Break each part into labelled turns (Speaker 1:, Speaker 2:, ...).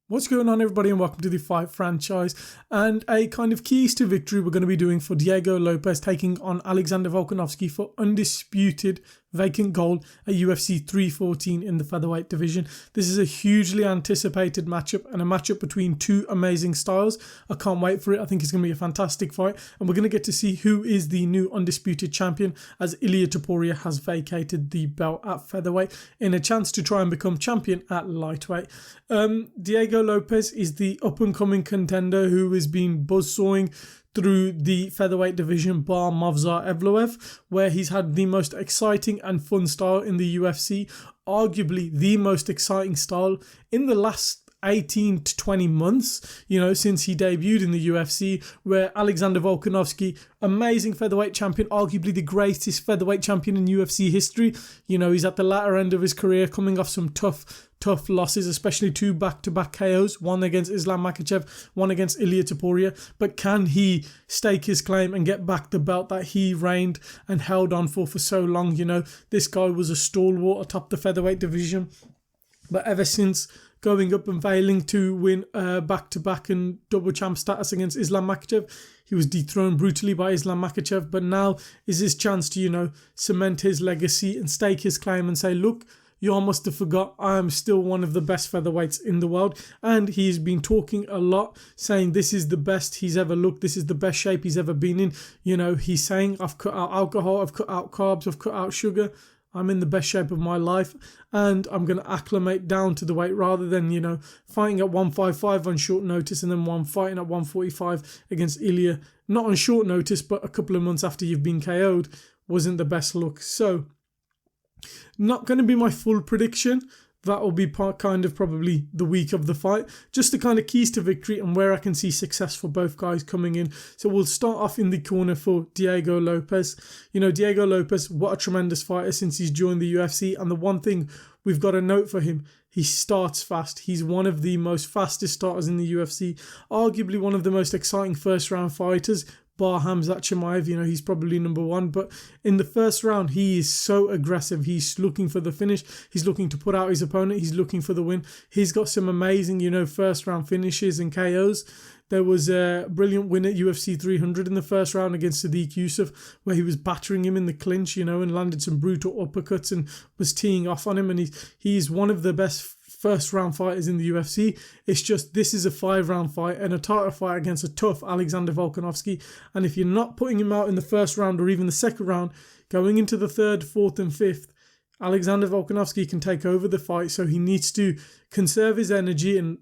Speaker 1: What's going on, everybody, and welcome to the Fight Franchise. And a kind of keys to victory we're going to be doing for Diego Lopez taking on Alexander Volkanovski for undisputed vacant gold at UFC 314 in the featherweight division. This is a hugely anticipated matchup and a matchup between two amazing styles. I can't wait for it. I think it's going to be a fantastic fight, and we're going to get to see who is the new undisputed champion, as Ilia Topuria has vacated the belt at featherweight in a chance to try and become champion at lightweight. Diego Lopez is the up-and-coming contender who has been buzzsawing through the featherweight division bar Movsar Evloev, where he's had the most exciting and fun style in the UFC, arguably the most exciting style in the last 18 to 20 months, since he debuted in the UFC, where Alexander Volkanovski, amazing featherweight champion, arguably the greatest featherweight champion in UFC history. He's at the latter end of his career, coming off some tough losses, especially two back-to-back KOs, one against Islam Makhachev, one against Ilia Topuria. But can he stake his claim and get back the belt that he reigned and held on for so long? This guy was a stalwart atop the featherweight division, but ever since going up and failing to win back-to-back and double champ status against Islam Makhachev, he was dethroned brutally by Islam Makhachev. But now is his chance to, cement his legacy and stake his claim and say, look, y'all must have forgot, I am still one of the best featherweights in the world. And he's been talking a lot, saying this is the best he's ever looked, this is the best shape he's ever been in. He's saying, I've cut out alcohol, I've cut out carbs, I've cut out sugar, I'm in the best shape of my life, and I'm going to acclimate down to the weight rather than, fighting at 155 on short notice and then fighting at 145 against Ilia, not on short notice, but a couple of months after you've been KO'd, wasn't the best look. So, not going to be my full prediction. That will be probably the week of the fight. Just the kind of keys to victory and where I can see success for both guys coming in. So we'll start off in the corner for Diego Lopez. Diego Lopez, what a tremendous fighter since he's joined the UFC. And the one thing we've got to note for him, he starts fast. He's one of the most fastest starters in the UFC. Arguably one of the most exciting first round fighters. Bar Khamzat Chimaev, he's probably number one. But in the first round, he is so aggressive. He's looking for the finish. He's looking to put out his opponent. He's looking for the win. He's got some amazing, first round finishes and KOs. There was a brilliant win at UFC 300 in the first round against Sadiq Yusuf, where he was battering him in the clinch, and landed some brutal uppercuts and was teeing off on him. And he's one of the best first round fighters in the UFC. It's just this is a 5-round fight and a title fight against a tough Alexander Volkanovski. And if you're not putting him out in the first round or even the second round, going into the third, fourth and fifth, Alexander Volkanovski can take over the fight. So he needs to conserve his energy and,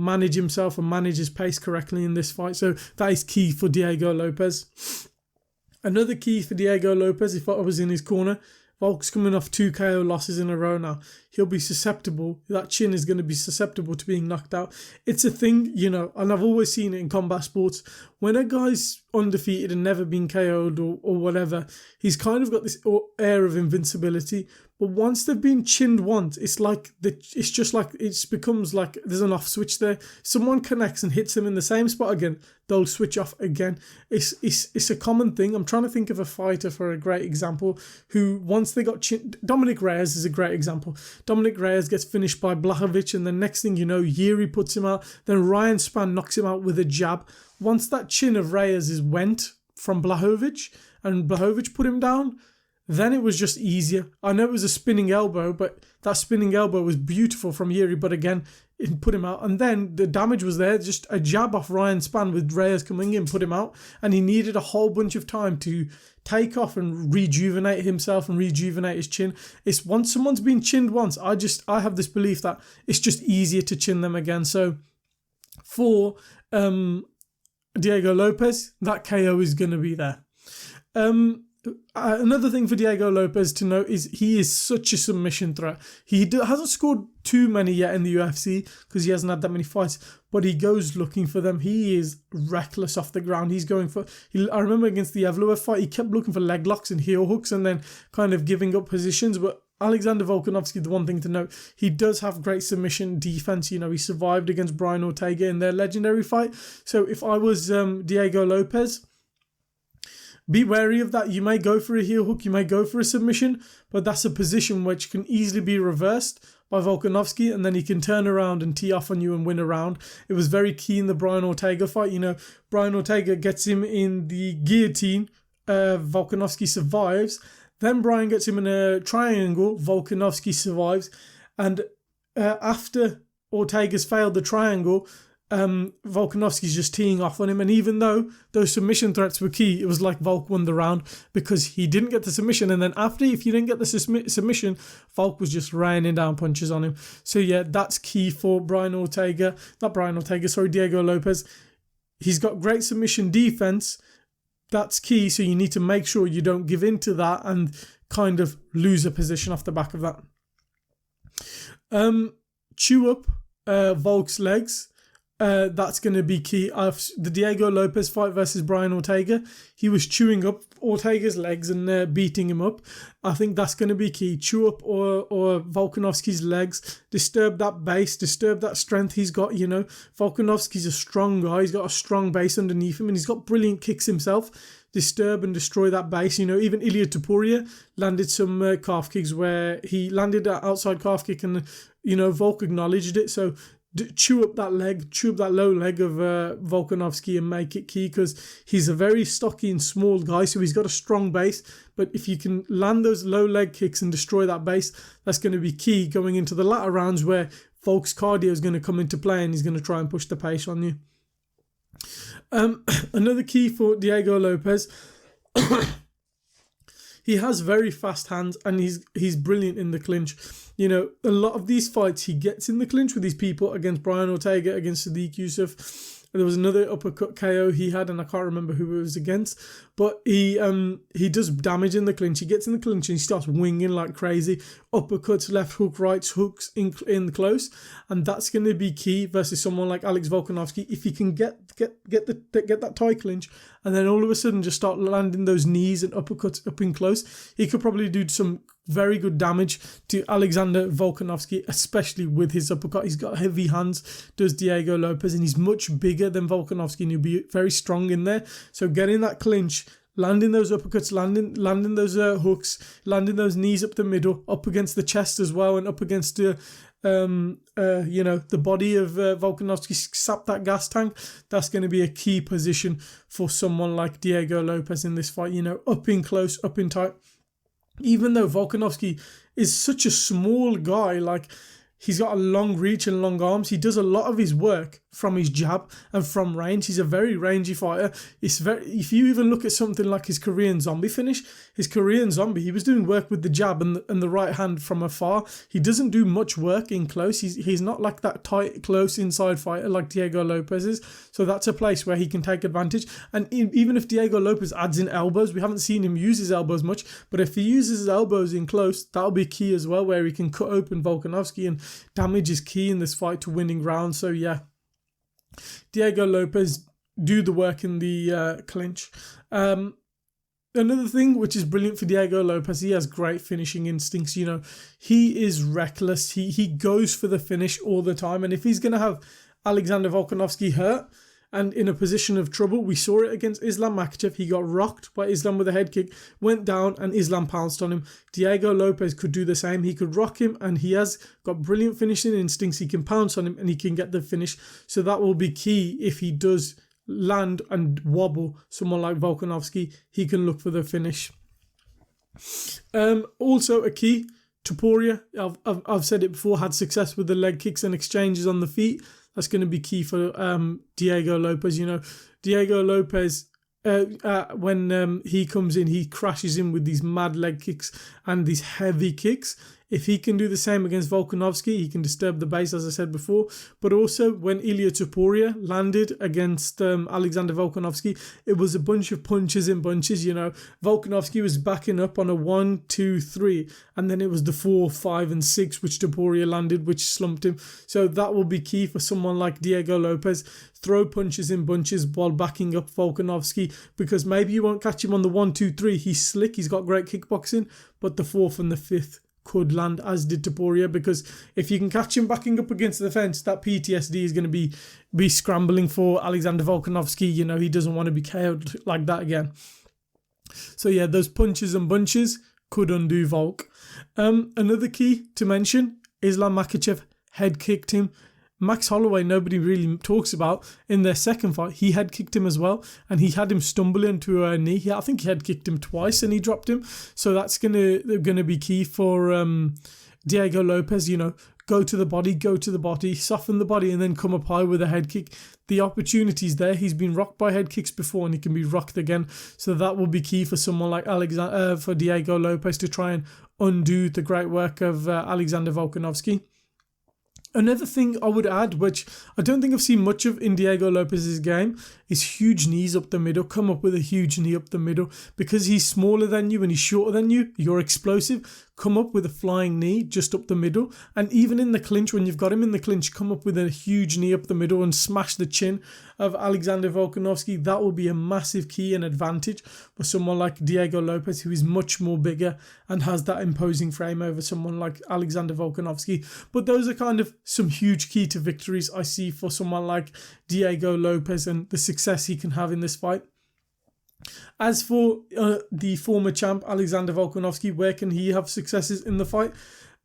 Speaker 1: manage himself and manage his pace correctly in this fight. So that is key for Diego Lopez. Another key for Diego Lopez, if I was in his corner, Volk's coming off 2 KO losses in a row now. He'll be susceptible. That chin is going to be susceptible to being knocked out. It's a thing, and I've always seen it in combat sports. When a guy's undefeated and never been KO'd or whatever, he's kind of got this air of invincibility. But once they've been chinned once, it becomes like there's an off switch there. Someone connects and hits them in the same spot again, they'll switch off again. It's a common thing. I'm trying to think of a fighter for a great example who once they got chinned. Dominic Reyes is a great example. Dominic Reyes gets finished by Blachowicz, and then next thing you know, Yuri puts him out. Then Ryan Spann knocks him out with a jab. Once that chin of Reyes went from Blachowicz and Blachowicz put him down, then it was just easier. I know it was a spinning elbow, but that spinning elbow was beautiful from Yuri, but again, it put him out. And then the damage was there, just a jab off Ryan Spann with Reyes coming in, put him out. And he needed a whole bunch of time to take off and rejuvenate himself and rejuvenate his chin. It's once someone's been chinned once, I have this belief that it's just easier to chin them again. So for Diego Lopez, that KO is going to be there. Another thing for Diego Lopez to note is he is such a submission threat. He hasn't scored too many yet in the UFC because he hasn't had that many fights, but he goes looking for them. He is reckless off the ground. He's going for... I remember against the Evloev fight, he kept looking for leg locks and heel hooks and then kind of giving up positions, but Alexander Volkanovski, the one thing to note, he does have great submission defense. He survived against Brian Ortega in their legendary fight. So if I was Diego Lopez, be wary of that. You may go for a heel hook, you may go for a submission, but that's a position which can easily be reversed by Volkanovski, and then he can turn around and tee off on you and win a round. It was very key in the Brian Ortega fight. Brian Ortega gets him in the guillotine, Volkanovski survives. Then Brian gets him in a triangle, Volkanovski survives. And after Ortega's failed the triangle, Volkanovski's just teeing off on him, and even though those submission threats were key, it was like Volk won the round because he didn't get the submission, and then after, if you didn't get the submission, Volk was just raining down punches on him. So yeah, that's key for Diego Lopez. He's got great submission defense. That's key, so you need to make sure you don't give in to that and kind of lose a position off the back of that. Chew up Volk's legs. That's going to be key. The Diego Lopez fight versus Brian Ortega, he was chewing up Ortega's legs and beating him up. I think that's going to be key. Chew up or Volkanovski's legs, disturb that base, disturb that strength he's got. Volkanovski's a strong guy. He's got a strong base underneath him, and he's got brilliant kicks himself. Disturb and destroy that base. Even Ilia Topuria landed some calf kicks where he landed an outside calf kick, and Volk acknowledged it. So chew up that low leg of Volkanovski and make it key, because he's a very stocky and small guy, so he's got a strong base. But if you can land those low leg kicks and destroy that base, that's going to be key going into the latter rounds where Volk's cardio is going to come into play and he's going to try and push the pace on you. Another key for Diego Lopez, he has very fast hands and he's brilliant in the clinch. A lot of these fights he gets in the clinch with these people, against Brian Ortega, against Sadiq Youssef. There was another uppercut KO he had, and I can't remember who it was against. But he does damage in the clinch. He gets in the clinch and he starts winging like crazy. Uppercuts, left hook, right hooks in close. And that's going to be key versus someone like Alex Volkanovski. If he can get that tie clinch and then all of a sudden just start landing those knees and uppercuts up in close, he could probably do some very good damage to Alexander Volkanovski, especially with his uppercut. He's got heavy hands, does Diego Lopez, and he's much bigger than Volkanovski, and he'll be very strong in there. So getting that clinch, landing those uppercuts, landing those hooks, landing those knees up the middle, up against the chest as well, and up against the body of Volkanovski, sap that gas tank. That's going to be a key position for someone like Diego Lopez in this fight. Up in close, up in tight. Even though Volkanovski is such a small guy, he's got a long reach and long arms, he does a lot of his work from his jab and from range. He's a very rangy fighter. If you even look at something like his Korean Zombie finish, he was doing work with the jab and the right hand from afar. He doesn't do much work in close. He's not like that tight, close inside fighter like Diego Lopez is. So that's a place where he can take advantage. And even if Diego Lopez adds in elbows, we haven't seen him use his elbows much, but if he uses his elbows in close, that'll be key as well, where he can cut open Volkanovski, and damage is key in this fight to winning rounds. So yeah, Diego Lopez, do the work in the clinch. Another thing which is brilliant for Diego Lopez, he has great finishing instincts. He is reckless. He goes for the finish all the time. And if he's going to have Alexander Volkanovski hurt and in a position of trouble, we saw it against Islam Makhachev. He got rocked by Islam with a head kick, went down, and Islam pounced on him. Diego Lopez could do the same. He could rock him, and he has got brilliant finishing instincts. He can pounce on him, and he can get the finish. So that will be key if he does land and wobble someone like Volkanovski. He can look for the finish. Also a key, Topuria, I've said it before, had success with the leg kicks and exchanges on the feet. That's going to be key for Diego Lopez. Diego Lopez, when he comes in, he crashes in with these mad leg kicks and these heavy kicks. If he can do the same against Volkanovski, he can disturb the base, as I said before. But also, when Ilia Topuria landed against Alexander Volkanovski, it was a bunch of punches in bunches. Volkanovski was backing up on a 1, 2, 3, and then it was the 4, 5, and 6 which Topuria landed, which slumped him. So that will be key for someone like Diego Lopez. Throw punches in bunches while backing up Volkanovski, because maybe you won't catch him on the 1, 2, 3. He's slick, he's got great kickboxing, but the 4th and the 5th could land, as did Topuria, because if you can catch him backing up against the fence, that PTSD is going to be scrambling for Alexander Volkanovski. He doesn't want to be KO'd like that again. So yeah, those punches and bunches could undo Volk. Another key to mention, Islam Makhachev head kicked him. Max Holloway, nobody really talks about, in their second fight, he head kicked him as well, and he had him stumbling to a knee. I think he head kicked him twice and he dropped him. So that's gonna be key for Diego Lopez. Go to the body, soften the body, and then come up high with a head kick. The opportunity's there. He's been rocked by head kicks before, and he can be rocked again. So that will be key for someone like for Diego Lopez to try and undo the great work of Alexander Volkanovski. Another thing I would add, which I don't think I've seen much of in Diego Lopez's game, is huge knees up the middle. Come up with a huge knee up the middle. Because he's smaller than you and he's shorter than you, you're explosive. Come up with a flying knee just up the middle. And even in the clinch, when you've got him in the clinch, come up with a huge knee up the middle and smash the chin of Alexander Volkanovski. That will be a massive key and advantage for someone like Diego Lopez, who is much more bigger and has that imposing frame over someone like Alexander Volkanovski. But those are kind of some huge key to victories I see for someone like Diego Lopez and the success he can have in this fight. As for the former champ Alexander Volkanovski, where can he have successes in the fight?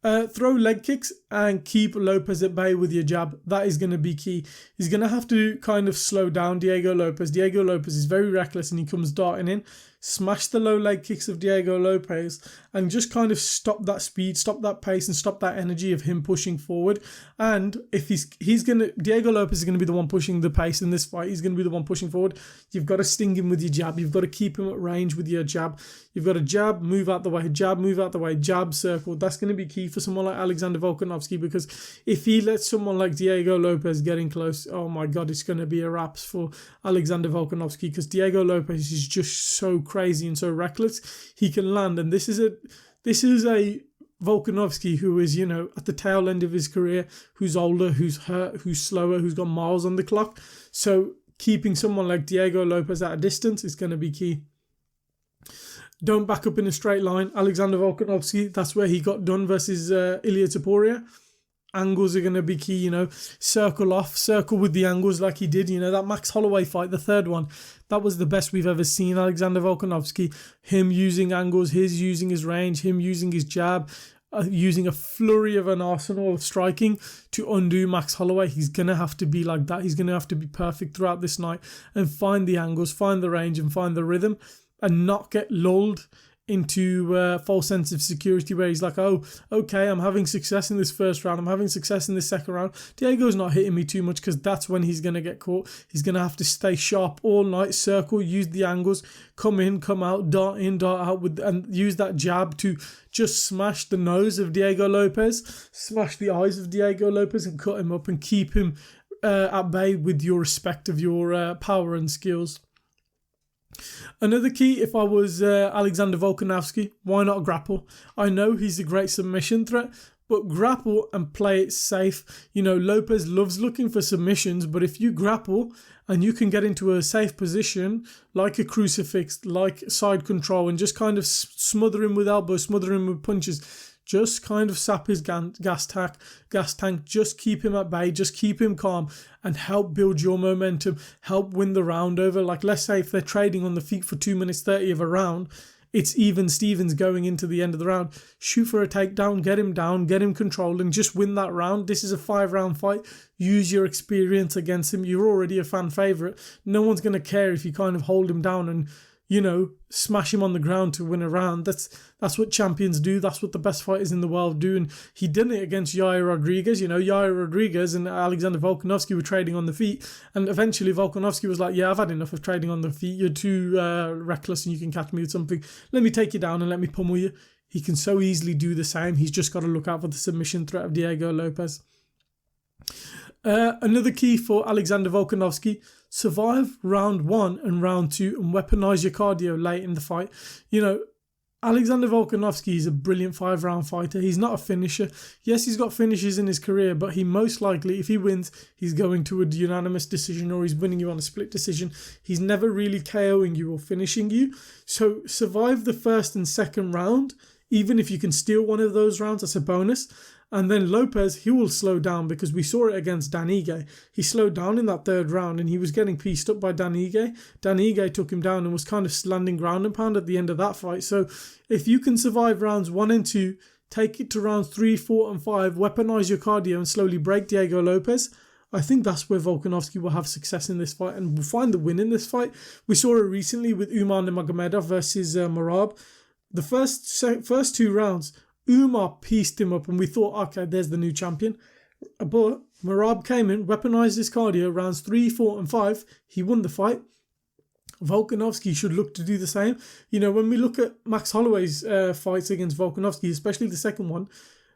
Speaker 1: Throw leg kicks and keep Lopez at bay with your jab. That is going to be key. He's going to have to kind of slow down Diego Lopez. Diego Lopez is very reckless and he comes darting in. Smash the low leg kicks of Diego Lopez and just kind of stop that speed, stop that pace, and stop that energy of him pushing forward. And if Diego Lopez is going to be the one pushing the pace in this fight. He's going to be the one pushing forward. You've got to sting him with your jab. You've got to keep him at range with your jab. You've got to jab, move out the way, jab, move out the way, jab, circle. That's going to be key for someone like Alexander Volkanovski, because if he lets someone like Diego Lopez get in close, oh my God, it's going to be a wraps for Alexander Volkanovski, because Diego Lopez is just so crazy and so reckless. He can land, and this is a Volkanovski who is, at the tail end of his career, who's older, who's hurt, who's slower, who's got miles on the clock. So keeping someone like Diego Lopez at a distance is going to be key. Don't back up in a straight line. Alexander Volkanovski, that's where he got done versus Ilia Topuria. Angles are going to be key, circle off, circle with the angles like he did, that Max Holloway fight, the third one, that was the best we've ever seen Alexander Volkanovski, him using angles, using his range, him using his jab, using a flurry of an arsenal of striking to undo Max Holloway. He's going to have to be like that. He's going to have to be perfect throughout this night and find the angles, find the range and find the rhythm and not get lulled into false sense of security where he's like, oh, okay, I'm having success in this first round, I'm having success in this second round. Diego's not hitting me too much, because that's when he's going to get caught. He's going to have to stay sharp all night, circle, use the angles, come in, come out, dart in, dart out, and use that jab to just smash the nose of Diego Lopez, smash the eyes of Diego Lopez and cut him up and keep him at bay with your respect of your power and skills. Another key, if I was Alexander Volkanovski, why not grapple? I know he's a great submission threat, but grapple and play it safe. Lopez loves looking for submissions, but if you grapple and you can get into a safe position, like a crucifix, like side control, and just kind of smother him with elbows, smother him with punches, just kind of sap his gas tank, just keep him at bay, just keep him calm and help build your momentum, help win the round over. Like, let's say if they're trading on the feet for 2 minutes 30 of a round, it's even Stevens going into the end of the round. Shoot for a takedown, get him down, get him controlled and just win that round. This is a 5-round fight. Use your experience against him. You're already a fan favourite. No one's going to care if you kind of hold him down and smash him on the ground to win a round. That's what champions do. That's what the best fighters in the world do. And he did it against Yair Rodriguez. Yair Rodriguez and Alexander Volkanovski were trading on the feet. And eventually Volkanovski was like, yeah, I've had enough of trading on the feet. You're too reckless and you can catch me with something. Let me take you down and let me pummel you. He can so easily do the same. He's just got to look out for the submission threat of Diego Lopez. Another key for Alexander Volkanovski, survive round 1 and round 2 and weaponize your cardio late in the fight. Alexander Volkanovski is a brilliant 5-round fighter. He's not a finisher. Yes, he's got finishes in his career, but he most likely, if he wins, he's going to a unanimous decision or he's winning you on a split decision. He's never really KOing you or finishing you. So survive the first and second round. Even if you can steal one of those rounds, that's a bonus. And then Lopez, he will slow down because we saw it against Dan Ige. He slowed down in that third round and he was getting pieced up by Dan Ige. Dan Ige took him down and was kind of landing ground and pound at the end of that fight. So if you can survive rounds 1 and 2, take it to rounds 3, 4 and 5, weaponize your cardio and slowly break Diego Lopez, I think that's where Volkanovski will have success in this fight and will find the win in this fight. We saw it recently with Umar Nurmagomedov versus Merab. The first 2 rounds, Umar pieced him up and we thought, okay, there's the new champion. But Merab came in, weaponized his cardio, rounds 3, 4 and 5. He won the fight. Volkanovski should look to do the same. You know, when we look at Max Holloway's fights against Volkanovski, especially the second one,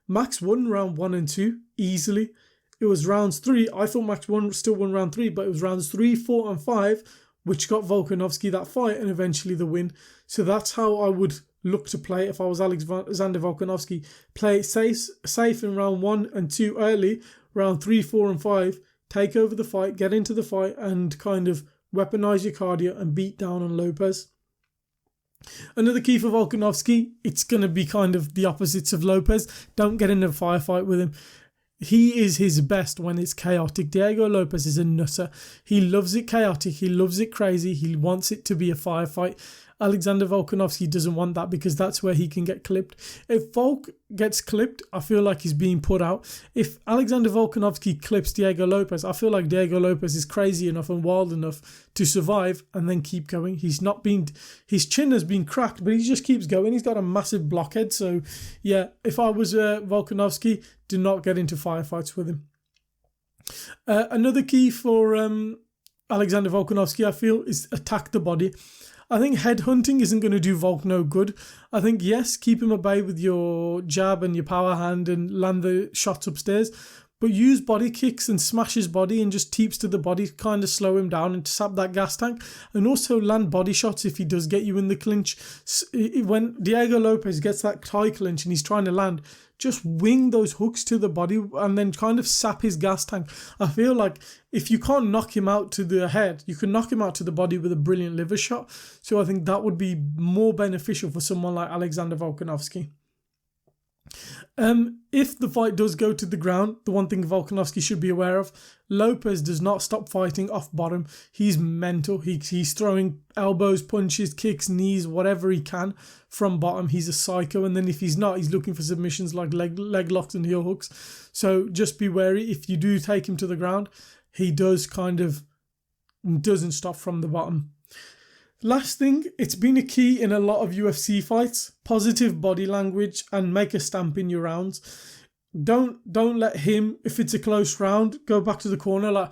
Speaker 1: Max won round 1 and 2 easily. It was rounds 3. I thought Max still won round 3, but it was rounds 3, 4 and 5 which got Volkanovski that fight and eventually the win. So that's how I would look to play if I was Alexander Volkanovski. Play safe in round 1 and 2 early, round 3, 4 and 5, take over the fight, get into the fight and kind of weaponize your cardio and beat down on Lopez. Another key for Volkanovski, it's going to be kind of the opposites of Lopez. Don't get in a firefight with him. He is his best when it's chaotic. Diego Lopez is a nutter. He loves it chaotic. He loves it crazy. He wants it to be a firefight. Alexander Volkanovski doesn't want that because that's where he can get clipped. If Volk gets clipped, I feel like he's being put out. If Alexander Volkanovski clips Diego Lopez, I feel like Diego Lopez is crazy enough and wild enough to survive and then keep going. His chin has been cracked, but he just keeps going. He's got a massive blockhead. So yeah, if I was Volkanovski, do not get into firefights with him. Another key for Alexander Volkanovski, I feel, is attack the body. I think headhunting isn't going to do Volk no good. I think, yes, keep him at bay with your jab and your power hand and land the shots upstairs, but use body kicks and smash his body and just teeps to the body, kind of slow him down and sap that gas tank. And also land body shots if he does get you in the clinch. When Diego Lopez gets that tie clinch and he's trying to land, just wing those hooks to the body and then kind of sap his gas tank. I feel like if you can't knock him out to the head, you can knock him out to the body with a brilliant liver shot. So I think that would be more beneficial for someone like Alexander Volkanovski. If the fight does go to the ground, the one thing Volkanovski should be aware of, Lopez does not stop fighting off bottom. He's mental. He's throwing elbows, punches, kicks, knees, whatever he can from bottom. He's a psycho. And then if he's not, he's looking for submissions like leg locks and heel hooks. So just be wary. If you do take him to the ground, he doesn't stop from the bottom. Last thing, it's been a key in a lot of UFC fights, positive body language and make a stamp in your rounds. Don't let him, if it's a close round, go back to the corner like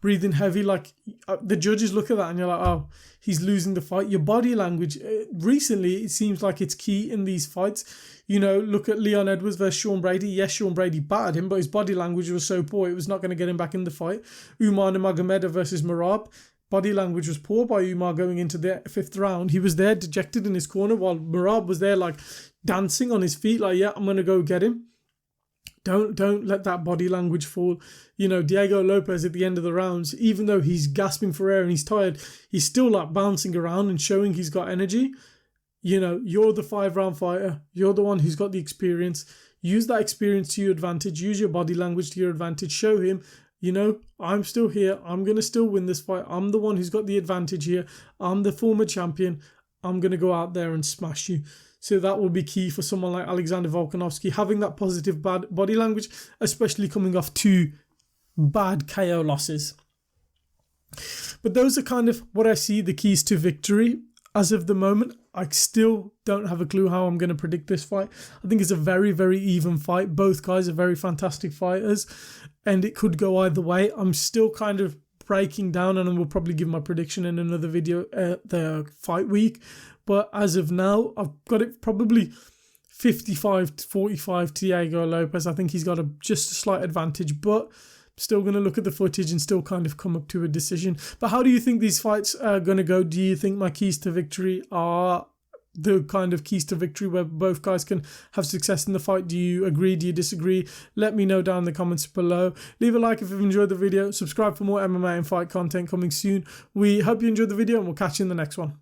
Speaker 1: breathing heavy, like the judges look at that and you're like, oh, he's losing the fight. Your body language, recently it seems like it's key in these fights. You know, look at Leon Edwards versus Sean Brady. Yes, Sean Brady battered him, but his body language was so poor it was not going to get him back in the fight. Umar Nurmagomedov versus Merab. Body language was poor by Umar going into the 5th round. He was there dejected in his corner while Merab was there like dancing on his feet like, yeah, I'm going to go get him. Don't let that body language fall. You know, Diego Lopez at the end of the rounds, even though he's gasping for air and he's tired, he's still like bouncing around and showing he's got energy. You know, you're the 5-round fighter. You're the one who's got the experience. Use that experience to your advantage. Use your body language to your advantage. Show him, you know, I'm still here. I'm going to still win this fight. I'm the one who's got the advantage here. I'm the former champion. I'm going to go out there and smash you. So that will be key for someone like Alexander Volkanovski, having that positive body language, especially coming off 2 bad KO losses. But those are kind of what I see the keys to victory. As of the moment, I still don't have a clue how I'm going to predict this fight. I think it's a very, very even fight. Both guys are very fantastic fighters, and it could go either way. I'm still kind of breaking down, and I will probably give my prediction in another video at the fight week. But as of now, I've got it probably 55-45 Diego Lopez. I think he's got just a slight advantage, but still going to look at the footage and still kind of come up to a decision. But how do you think these fights are going to go? Do you think my keys to victory are the kind of keys to victory where both guys can have success in the fight? Do you agree? Do you disagree? Let me know down in the comments below. Leave a like if you've enjoyed the video. Subscribe for more MMA and fight content coming soon. We hope you enjoyed the video and we'll catch you in the next one.